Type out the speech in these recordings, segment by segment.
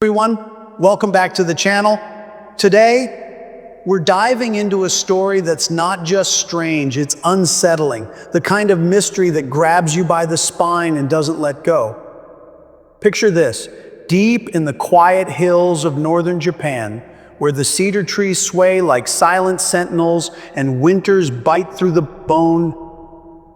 Everyone, welcome back to the channel. Today, we're diving into a story that's not just strange, it's unsettling. The kind of mystery that grabs you by the spine and doesn't let go. Picture this, deep in the quiet hills of northern Japan, where the cedar trees sway like silent sentinels and winters bite through the bone,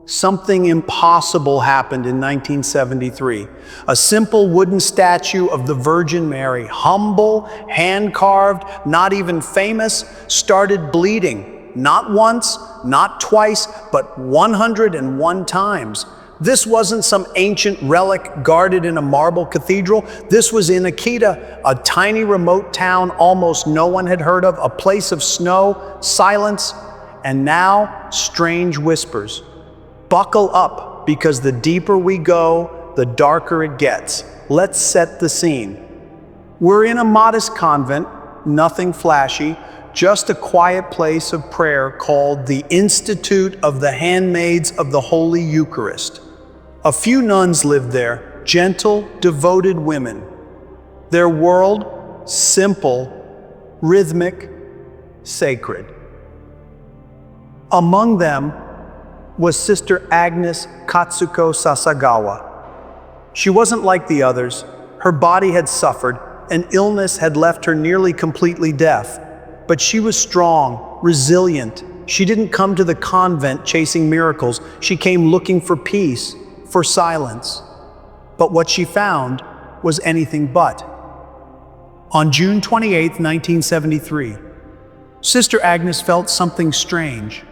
something impossible happened in 1973. A simple wooden statue of the Virgin Mary, humble, hand-carved, not even famous, started bleeding. Not once, not twice, but 101 times. This wasn't some ancient relic guarded in a marble cathedral. This was in Akita, a tiny remote town almost no one had heard of, a place of snow, silence, and now strange whispers. Buckle up, because the deeper we go, the darker it gets. Let's set the scene. We're in a modest convent, nothing flashy, just a quiet place of prayer called the Institute of the Handmaids of the Holy Eucharist. A few nuns lived there, gentle, devoted women. Their world, simple, rhythmic, sacred. Among them was Sister Agnes Katsuko Sasagawa. She wasn't like the others. Her body had suffered, an illness had left her nearly completely deaf. But she was strong, resilient. She didn't come to the convent chasing miracles. She came looking for peace, for silence. But what she found was anything but. On June 28, 1973, Sister Agnes felt something strange.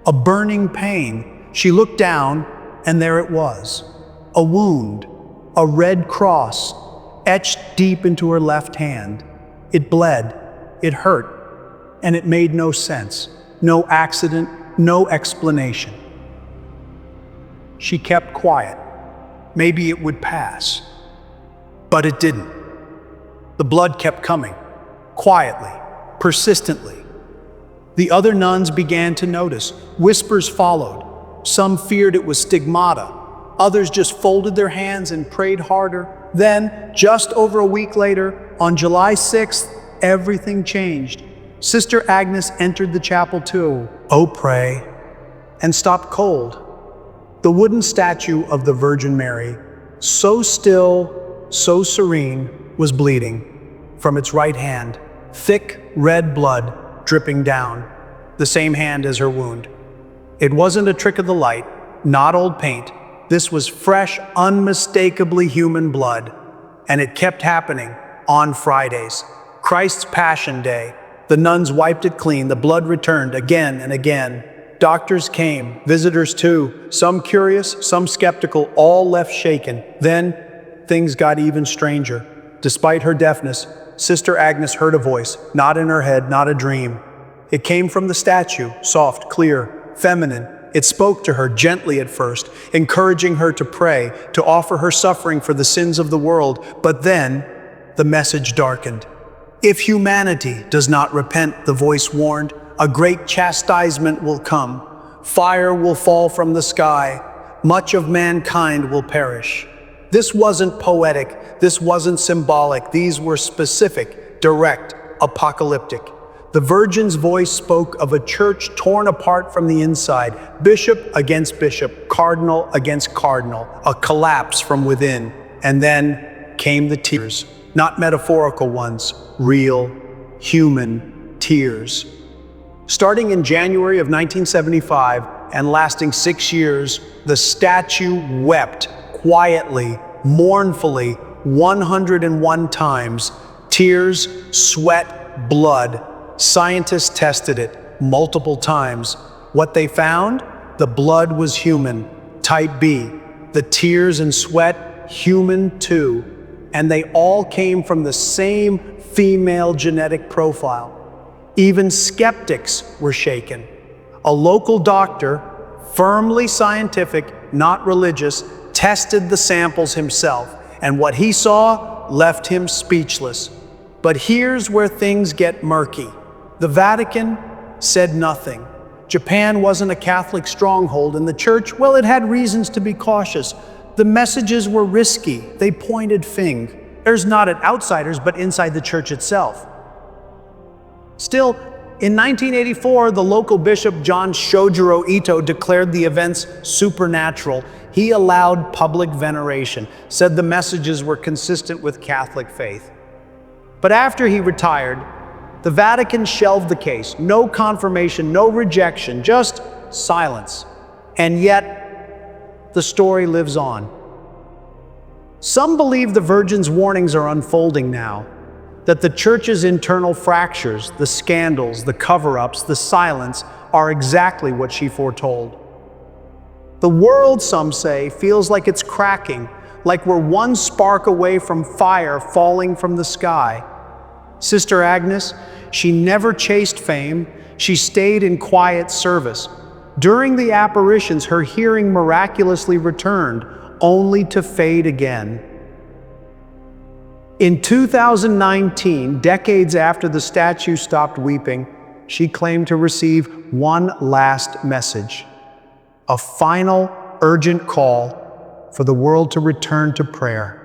A burning pain. She looked down, and there it was. A wound, a red cross, etched deep into her left hand. It bled, it hurt, and it made no sense. No accident, no explanation. She kept quiet. Maybe it would pass. But it didn't. The blood kept coming, quietly, persistently. The other nuns began to notice. Whispers followed. Some feared it was stigmata. Others just folded their hands and prayed harder. Then, just over a week later, on July 6th, everything changed. Sister Agnes entered the chapel too. Oh, pray. And stopped cold. The wooden statue of the Virgin Mary, so still, so serene, was bleeding from its right hand. Thick, red blood dripping down, the same hand as her wound. It wasn't a trick of the light, not old paint. This was fresh, unmistakably human blood. And it kept happening on Fridays. Christ's Passion Day. The nuns wiped it clean, the blood returned again and again. Doctors came, visitors too, some curious, some skeptical, all left shaken. Then, things got even stranger. Despite her deafness, Sister Agnes heard a voice, not in her head, not a dream. It came from the statue, soft, clear, feminine. It spoke to her gently at first, encouraging her to pray, to offer her suffering for the sins of the world. But then, the message darkened. If humanity does not repent, the voice warned, a great chastisement will come. Fire will fall from the sky. Much of mankind will perish. This wasn't poetic, this wasn't symbolic, these were specific, direct, apocalyptic. The Virgin's voice spoke of a church torn apart from the inside, bishop against bishop, cardinal against cardinal, a collapse from within. And then came the tears, not metaphorical ones, real, human tears. Starting in January of 1975 and lasting 6 years, the statue wept quietly, mournfully, 101 times. Tears, sweat, blood. Scientists tested it multiple times. What they found? The blood was human, type B. The tears and sweat, human too. And they all came from the same female genetic profile. Even skeptics were shaken. A local doctor, firmly scientific, not religious, tested the samples himself, and what he saw left him speechless. But here's where things get murky. The Vatican said nothing. Japan wasn't a Catholic stronghold, and the church, well, it had reasons to be cautious. The messages were risky. They pointed There's not at outsiders, but inside the church itself. Still, in 1984, the local bishop John Shojiro Ito declared the events supernatural. He allowed public veneration, said the messages were consistent with Catholic faith. But after he retired, the Vatican shelved the case. No confirmation, no rejection, just silence. And yet, the story lives on. Some believe the Virgin's warnings are unfolding now, that the church's internal fractures, the scandals, the cover-ups, the silence are exactly what she foretold. The world, some say, feels like it's cracking, like we're one spark away from fire falling from the sky. Sister Agnes, she never chased fame, she stayed in quiet service. During the apparitions, her hearing miraculously returned, only to fade again. In 2019, decades after the statue stopped weeping, she claimed to receive one last message, a final, urgent call for the world to return to prayer.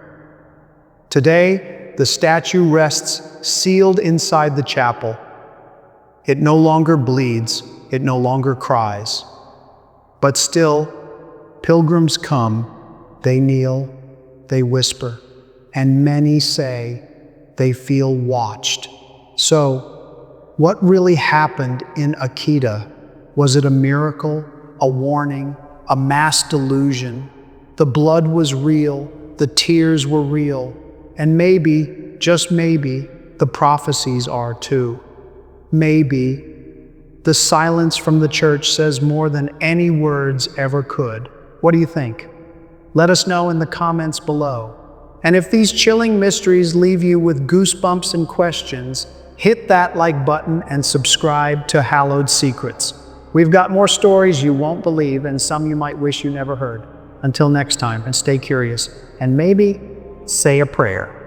Today, the statue rests sealed inside the chapel. It no longer bleeds, it no longer cries. But still, pilgrims come, they kneel, they whisper, and many say they feel watched. So, what really happened in Akita? Was it a miracle, a warning, a mass delusion? The blood was real, the tears were real, and maybe, just maybe, the prophecies are too. Maybe the silence from the church says more than any words ever could. What do you think? Let us know in the comments below. And if these chilling mysteries leave you with goosebumps and questions, hit that like button and subscribe to Hallowed Secrets. We've got more stories you won't believe and some you might wish you never heard. Until next time, and stay curious, and maybe say a prayer.